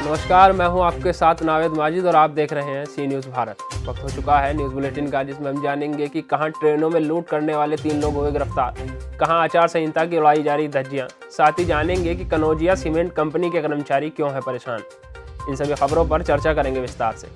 नमस्कार, मैं हूं आपके साथ नावेद माजिद और आप देख रहे हैं सी न्यूज़ भारत। वक्त हो चुका है न्यूज़ बुलेटिन का, जिसमें हम जानेंगे कि कहां ट्रेनों में लूट करने वाले 3 लोग हुए गिरफ्तार, कहां आचार संहिता की उड़ाई जा रही धज्जियां। साथ ही जानेंगे कि कनौजिया सीमेंट कंपनी के कर्मचारी क्यों है परेशान। इन सभी खबरों पर चर्चा करेंगे विस्तार से।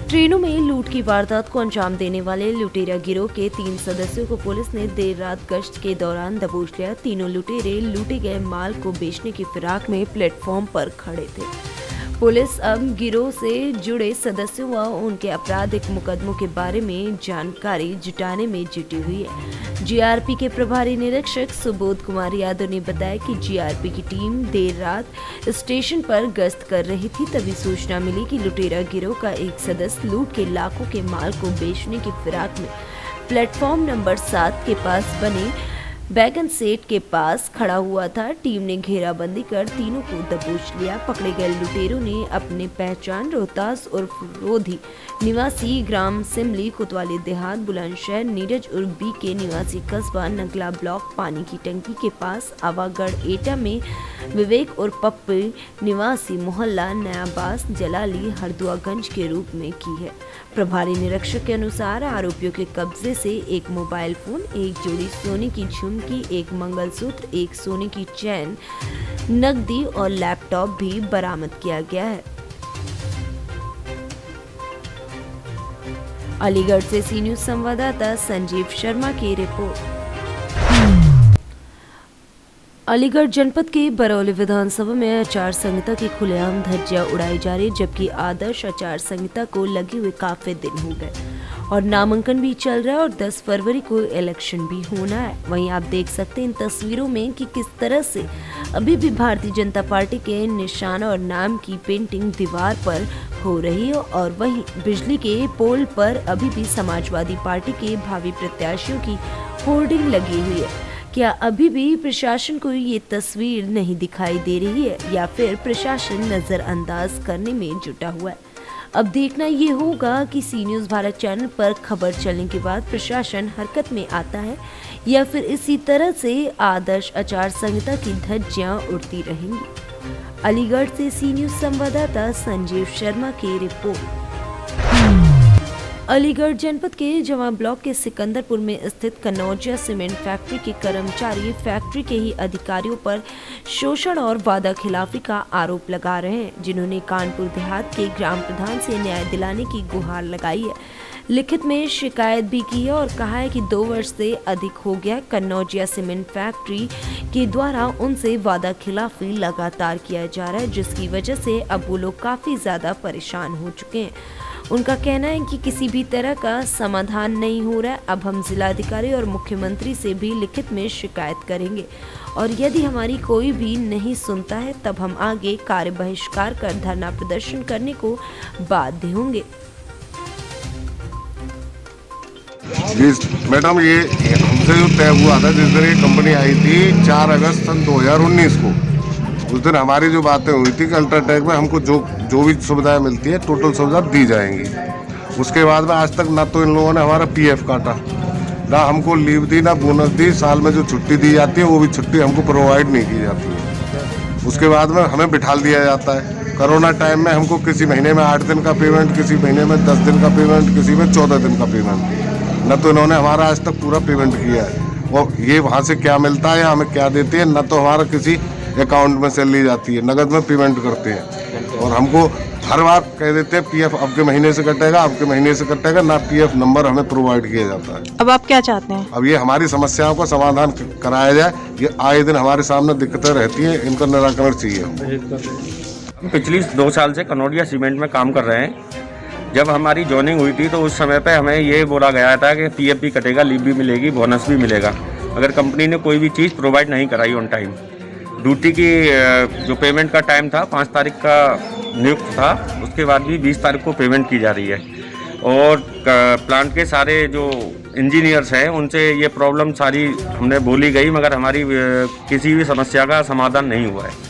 ट्रेनों में लूट की वारदात को अंजाम देने वाले लुटेरा गिरोह के 3 सदस्यों को पुलिस ने देर रात गश्त के दौरान दबोच लिया। तीनों लुटेरे लूटे गए माल को बेचने की फिराक में प्लेटफॉर्म पर खड़े थे। पुलिस अब गिरोह से जुड़े सदस्यों व उनके आपराधिक मुकदमों के बारे में जानकारी जुटाने में जुटी हुई है। जीआरपी के प्रभारी निरीक्षक सुबोध कुमार यादव ने बताया कि जीआरपी की टीम देर रात स्टेशन पर गश्त कर रही थी, तभी सूचना मिली कि लुटेरा गिरोह का एक सदस्य लूट के लाखों के माल को बेचने की फिराक में प्लेटफॉर्म नंबर 7 के पास बने बैगन सेट के पास खड़ा हुआ था। टीम ने घेराबंदी कर तीनों को दबोच लिया। पकड़े गए लुटेरों ने अपने पहचान रोहतास उर्फ रोधी निवासी ग्राम सिमली कोतवाली देहात बुलंदशहर, नीरज उर्फ बी के निवासी कस्बा नगला ब्लॉक पानी की टंकी के पास आवागढ़ एटा में विवेक और पप्पू निवासी मोहल्ला नयाबास जलाली हरदुआगंज के रूप में की है। प्रभारी निरीक्षक के अनुसार आरोपियों के कब्जे से एक मोबाइल फोन, एक जोड़ी सोने की झुमकी, एक मंगलसूत्र, एक सोने की चैन, नकदी और लैपटॉप भी बरामद किया गया है। अलीगढ़ से सी न्यूज़ संवाददाता संजीव शर्मा की रिपोर्ट। अलीगढ़ जनपद के बरौली विधानसभा में आचार संहिता की खुलेआम धज्जियां उड़ाई जा रही, जबकि आदर्श आचार संहिता को लगे हुए काफी दिन हो गए और नामांकन भी चल रहा है और 10 फरवरी को इलेक्शन भी होना है। वहीं आप देख सकते हैं इन तस्वीरों में कि किस तरह से अभी भी भारतीय जनता पार्टी के निशान और नाम की पेंटिंग दीवार पर हो रही है और वहीं बिजली के पोल पर अभी भी समाजवादी पार्टी के भावी प्रत्याशियों की होर्डिंग लगी हुई है। क्या अभी भी प्रशासन को ये तस्वीर नहीं दिखाई दे रही है या फिर प्रशासन नजरअंदाज करने में जुटा हुआ है? अब देखना ये होगा कि सी न्यूज़ भारत चैनल पर खबर चलने के बाद प्रशासन हरकत में आता है या फिर इसी तरह से आदर्श आचार संहिता की धज्जियां उड़ती रहेंगी। अलीगढ़ से सी न्यूज़ संवाददाता संजीव शर्मा की रिपोर्ट। अलीगढ़ जनपद के जवां ब्लॉक के सिकंदरपुर में स्थित कनौजिया सीमेंट फैक्ट्री के कर्मचारी फैक्ट्री के ही अधिकारियों पर शोषण और वादा खिलाफी का आरोप लगा रहे हैं, जिन्होंने कानपुर देहात के ग्राम प्रधान से न्याय दिलाने की गुहार लगाई है। लिखित में शिकायत भी की है और कहा है कि 2 वर्ष से अधिक हो गया कनौजिया सीमेंट फैक्ट्री के द्वारा उनसे वादा खिलाफी लगातार किया जा रहा है, जिसकी वजह से अब वो लोग काफी ज्यादा परेशान हो चुके हैं। उनका कहना है कि किसी भी तरह का समाधान नहीं हो रहा है। अब हम जिलाधिकारी और मुख्यमंत्री से भी लिखित में शिकायत करेंगे और यदि हमारी कोई भी नहीं सुनता है तब हम आगे कार्य बहिष्कार कर धरना प्रदर्शन करने को बाध्य होंगे। मैडम, ये हमसे जो तय हुआ था जिस दिन ये कंपनी आई थी 4 अगस्त सन 2019 को, उस दिन हमारी जो बातें हुई थी कि अल्ट्राटेक में हमको जो भी सुविधाएं मिलती है टोटल सुविधा दी जाएंगी। उसके बाद में आज तक ना तो इन लोगों ने हमारा पीएफ काटा, ना हमको लीव दी, ना बोनस दी। साल में जो छुट्टी दी जाती है वो भी छुट्टी हमको प्रोवाइड नहीं की जाती है। उसके बाद में हमें बिठाल दिया जाता है। कोरोना टाइम में हमको किसी महीने में 8 दिन का पेमेंट, किसी महीने में 10 दिन का पेमेंट, किसी में 14 दिन का पेमेंट। न तो इन्होंने हमारा आज तक पूरा पेमेंट किया है और ये वहाँ से क्या मिलता है या हमें क्या देते हैं, न तो हमारा किसी अकाउंट में सैलरी जाती है, नगद में पेमेंट करते हैं और हमको हर बार कह देते हैं पीएफ आपके महीने से कटेगा, आपके महीने से कटेगा, ना पीएफ नंबर हमें प्रोवाइड किया जाता है। अब आप क्या चाहते हैं? अब ये हमारी समस्याओं का समाधान कराया जाए। ये आए दिन हमारे सामने दिक्कतें रहती हैं, इनका निराकरण चाहिए। हम पिछली 2 साल से कनौजिया सीमेंट में काम कर रहे हैं। जब हमारी जॉइनिंग हुई थी तो उस समय पे हमें ये बोला गया था कि पीएफ भी कटेगा, लीव भी मिलेगी, बोनस भी मिलेगा, अगर कंपनी ने कोई भी चीज़ प्रोवाइड नहीं कराई ऑन टाइम। ड्यूटी की जो पेमेंट का टाइम था 5 तारीख का नियुक्त था, उसके बाद भी 20 तारीख को पेमेंट की जा रही है और प्लांट के सारे जो इंजीनियर्स हैं उनसे ये प्रॉब्लम सारी हमने बोली गई, मगर हमारी किसी भी समस्या का समाधान नहीं हुआ है।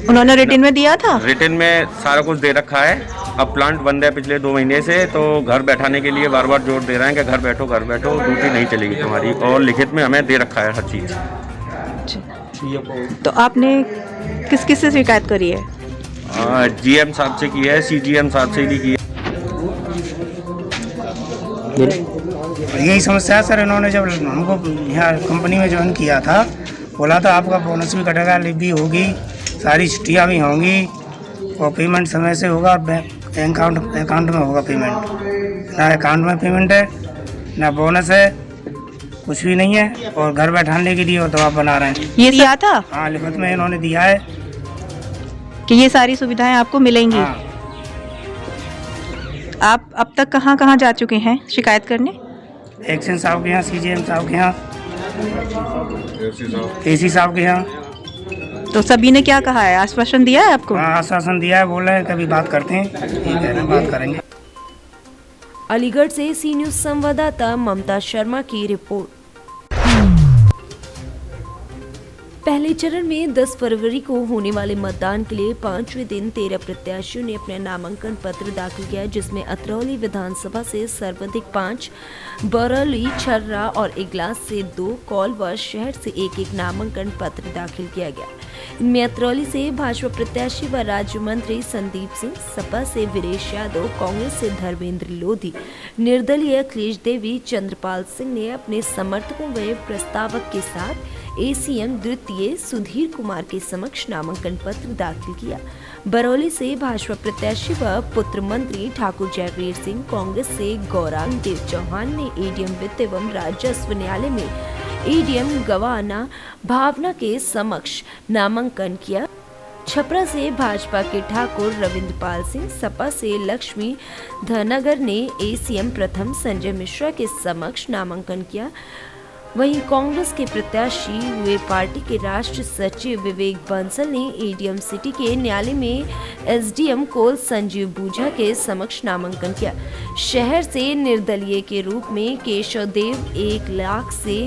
उन्होंने रिटन में दिया था? रिटन में सारा कुछ दे रखा है। अब प्लांट बंद है पिछले 2 महीने से, तो घर बैठाने के लिए बार बार जोर दे रहे हैं कि घर बैठो ड्यूटी नहीं चलेगी तुम्हारी, और लिखित में हमें दे रखा है हर चीज़। तो आपने किस किस से शिकायत करी है? GM साहब से की है, CGM साहब से भी की है। यही समस्या है सर। इन्होंने जब हमको यहाँ कंपनी में ज्वाइन किया था, बोला था आपका बोनस भी कटेगा, लीव भी होगी, सारी छुट्टियाँ भी होंगी और पेमेंट समय से होगा, बैंक अकाउंट में होगा पेमेंट। ना अकाउंट में पेमेंट है, ना बोनस है, कुछ भी नहीं है और घर बैठाने के लिए और दबाव बना रहे हैं। ये दिया था हाँ, लिखत में इन्होंने दिया है कि ये सारी सुविधाएं आपको मिलेंगी। हाँ। आप अब तक कहाँ कहाँ जा चुके हैं शिकायत करने? एक्शन साहब के यहाँ, CGM साहब के यहाँ, AC साहब के यहाँ। तो सभी ने क्या कहा है? आश्वासन दिया है आपको? हाँ, आश्वासन दिया है, बोल रहे हैं कभी बात करते हैं, ठीक है ना, बात करेंगे। अलीगढ़ से सी न्यूज संवाददाता ममता शर्मा की रिपोर्ट। पहले चरण में 10 फरवरी को होने वाले मतदान के लिए 5वें दिन 13 प्रत्याशियों ने अपने नामांकन पत्र दाखिल किया, जिसमें अतरौली विधानसभा से सर्वाधिक 5, बरौली, छर्रा और इगलास से 2, कौलवा शहर से एक नामांकन पत्र दाखिल किया गया। इनमें अतरौली से भाजपा प्रत्याशी व राज्य मंत्री संदीप सिंह, सपा से वीरेश यादव, कांग्रेस से धर्मेंद्र लोधी, निर्दलीय अखिलेश देवी, चंद्रपाल सिंह ने अपने समर्थकों व प्रस्तावक के साथ ACM द्वितीय सुधीर कुमार के समक्ष नामांकन पत्र दाखिल किया। बरौली से भाजपा प्रत्याशी व पुत्र मंत्री ठाकुर जयवीर सिंह, कांग्रेस से गौरांग देव चौहान ने ADM वित्त एवं राजस्व न्यायालय में ADM गवाना भावना के समक्ष नामांकन किया। छपरा से भाजपा के ठाकुर रविंद्रपाल सिंह, सपा से लक्ष्मी धनगर ने ACM प्रथम संजय मिश्रा के समक्ष नामांकन किया। वहीं कांग्रेस के प्रत्याशी हुए पार्टी के राष्ट्रीय सचिव विवेक बंसल ने ADM सिटी के न्यायालय में SDM कोल संजीव बूझा के समक्ष नामांकन किया। शहर से निर्दलीय के रूप में केशव देव 1 लाख से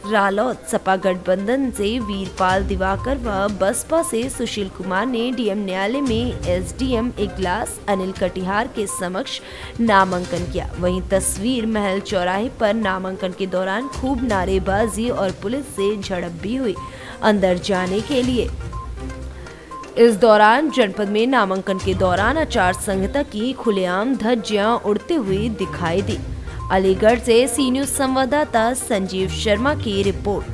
रालौत, सपा गठबंधन से वीरपाल दिवाकर व बसपा से सुशील कुमार ने DM न्यायालय में SDM इगलास अनिल कटिहार के समक्ष नामांकन किया। वहीं तस्वीर महल चौराहे पर नामांकन के दौरान खूब नारेबाजी और पुलिस से झड़प भी हुई अंदर जाने के लिए। इस दौरान जनपद में नामांकन के दौरान आचार संहिता की खुलेआम धज्जियां उड़ते हुए दिखाई दी। अलीगढ़ से सी न्यूज संवाददाता संजीव शर्मा की रिपोर्ट।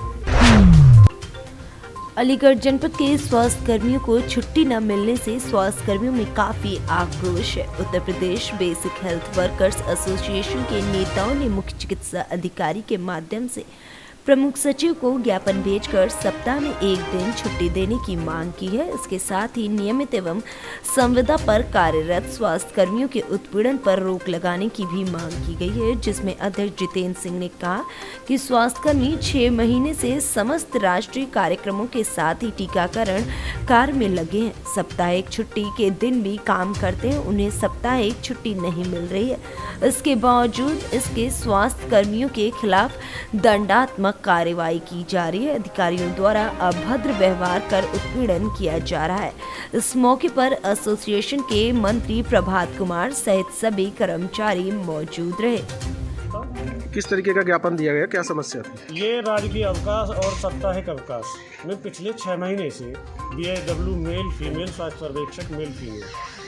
अलीगढ़ जनपद के स्वास्थ्य कर्मियों को छुट्टी न मिलने से स्वास्थ्य कर्मियों में काफी आक्रोश है। Uttar Pradesh basic health workers association के नेताओं ने मुख्य चिकित्सा अधिकारी के माध्यम से प्रमुख सचिव को ज्ञापन भेजकर सप्ताह में 1 दिन छुट्टी देने की मांग की है। इसके साथ ही नियमित एवं संविदा पर कार्यरत स्वास्थ्य कर्मियों के उत्पीड़न पर रोक लगाने की भी मांग की गई है, जिसमें अध्यक्ष जितेंद्र सिंह ने कहा कि स्वास्थ्य कर्मी 6 महीने से समस्त राष्ट्रीय कार्यक्रमों के साथ ही टीकाकरण कार्य में लगे हैं। साप्ताहिक छुट्टी के दिन भी काम करते हैं, उन्हें साप्ताहिक छुट्टी नहीं मिल रही है। इसके बावजूद इसके स्वास्थ्य कर्मियों के खिलाफ दंडात्मक कार्रवाई की जा रही है। अधिकारियों द्वारा अभद्र व्यवहार कर उत्पीड़न किया जा रहा है। इस मौके पर एसोसिएशन के मंत्री प्रभात कुमार सहित सभी कर्मचारी मौजूद रहे। किस तरीके का ज्ञापन दिया गया, क्या समस्या थी? ये राजकीय अवकाश और साप्ताहिक अवकाश में पिछले 6 महीने से BIW मेल फीमेल स्वास्थ्य पर्यवेक्षक मेल फीमेल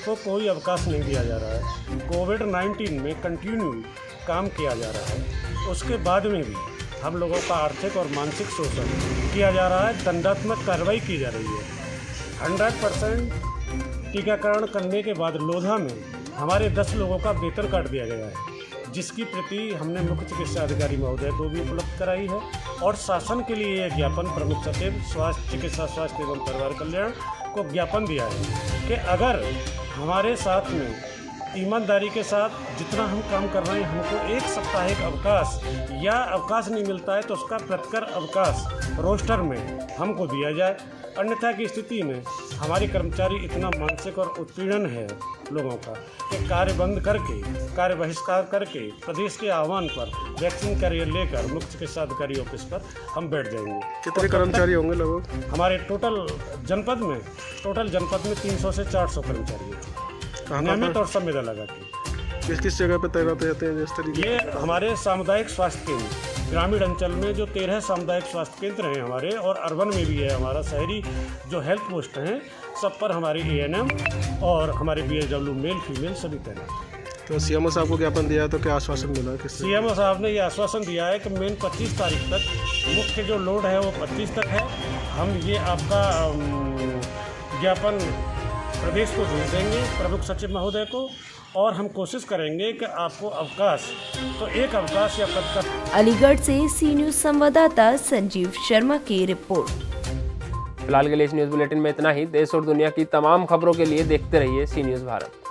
को कोई अवकाश नहीं दिया जा रहा है। कोविड-19 में कंटिन्यू काम किया जा रहा है, उसके बाद में भी हम लोगों का आर्थिक और मानसिक शोषण किया जा रहा है, दंडात्मक कार्रवाई की जा रही है। 100% टीकाकरण करने के बाद लोधा में हमारे 10 लोगों का वेतन काट दिया गया है, जिसकी प्रति हमने मुख्य चिकित्सा अधिकारी महोदय को भी उपलब्ध कराई है और शासन के लिए यह ज्ञापन प्रमुख सचिव चिकित्सा स्वास्थ्य एवं परिवार कल्याण को ज्ञापन दिया है कि अगर हमारे साथ में ईमानदारी के साथ जितना हम काम कर रहे हैं, हमको 1 साप्ताहिक अवकाश या अवकाश नहीं मिलता है तो उसका प्रतिकर अवकाश रोस्टर में हमको दिया जाए। अन्यथा की स्थिति में हमारे कर्मचारी इतना मानसिक और उत्पीड़न है लोगों का कि कार्य बंद करके, कार्य बहिष्कार करके प्रदेश के आह्वान पर वैक्सीन कैरियर लेकर मुख्य चिकित्सा अधिकारी ऑफिस पर हम बैठ जाएंगे। कितने कर्मचारी होंगे लगभग? हमारे टोटल जनपद में 300 से 400 कर्मचारी हैं, नियमित और संविदा लगा के। किस किस जगह पे तैनात रहते हैं? जिस तरीके ये हमारे सामुदायिक स्वास्थ्य केंद्र ग्रामीण अंचल में जो 13 सामुदायिक स्वास्थ्य केंद्र हैं हमारे, और अर्बन में भी है हमारा शहरी जो हेल्थ पोस्ट हैं, सब पर हमारे ANM और हमारे BHW मेल फीमेल सभी तैनात हैं। तो सीएमओ साहब को ज्ञापन दिया तो क्या आश्वासन मिला? किससे? CMO साहब ने ये आश्वासन दिया है कि मेन 25 तारीख तक, मुख्य जो लोड है वो 25 तक है। हम ये आपका ज्ञापन प्रदेश को भेज देंगे, प्रमुख सचिव महोदय को, और हम कोशिश करेंगे कि आपको अवकाश, तो एक अवकाश या पद का। अलीगढ़ से सी न्यूज संवाददाता संजीव शर्मा की रिपोर्ट। फिलहाल के लिए इस न्यूज़ बुलेटिन में इतना ही। देश और दुनिया की तमाम खबरों के लिए देखते रहिए सी न्यूज़ भारत।